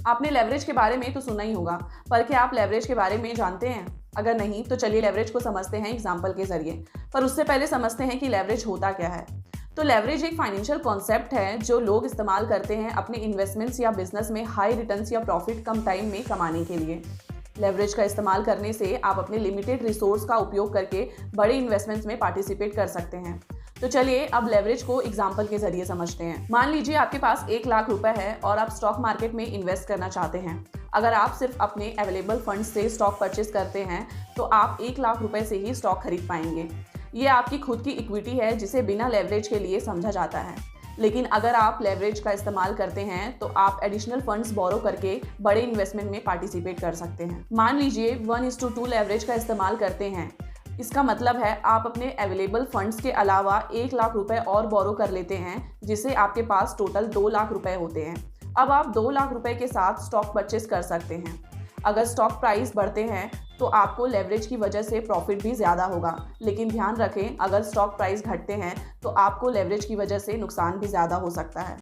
आपने लेवरेज के बारे में तो सुना ही होगा, पर क्या आप लेवरेज के बारे में जानते हैं? अगर नहीं तो चलिए लेवरेज को समझते हैं एग्जाम्पल के जरिए। पर उससे पहले समझते हैं कि लेवरेज होता क्या है। तो लेवरेज एक फाइनेंशियल कॉन्सेप्ट है जो लोग इस्तेमाल करते हैं अपने इन्वेस्टमेंट्स या बिजनेस में हाई रिटर्न्स या प्रॉफिट कम टाइम में कमाने के लिए। लेवरेज का इस्तेमाल करने से आप अपने लिमिटेड रिसोर्स का उपयोग करके बड़े इन्वेस्टमेंट्स में पार्टिसिपेट कर सकते हैं। तो चलिए अब लेवरेज को एग्जाम्पल के जरिए समझते हैं। मान लीजिए आपके पास 1 लाख रुपए है और आप स्टॉक मार्केट में इन्वेस्ट करना चाहते हैं। अगर आप सिर्फ अपने अवेलेबल फंड्स से स्टॉक परचेज करते हैं तो आप 1 लाख रुपए से ही स्टॉक खरीद पाएंगे। ये आपकी खुद की इक्विटी है जिसे बिना लेवरेज के लिए समझा जाता है। लेकिन अगर आप लेवरेज का इस्तेमाल करते हैं तो आप एडिशनल फंड्स बोरो करके बड़े इन्वेस्टमेंट में पार्टिसिपेट कर सकते हैं। मान लीजिए 1:2 लेवरेज का इस्तेमाल करते हैं। इसका मतलब है आप अपने अवेलेबल फंड्स के अलावा 1 लाख रुपए और बोरो कर लेते हैं, जिससे आपके पास टोटल 2 लाख रुपए होते हैं। अब आप 2 लाख रुपए के साथ स्टॉक परचेज कर सकते हैं। अगर स्टॉक प्राइस बढ़ते हैं तो आपको लेवरेज की वजह से प्रॉफिट भी ज़्यादा होगा, लेकिन ध्यान रखें अगर स्टॉक प्राइस घटते हैं तो आपको लेवरेज की वजह से नुकसान भी ज़्यादा हो सकता है।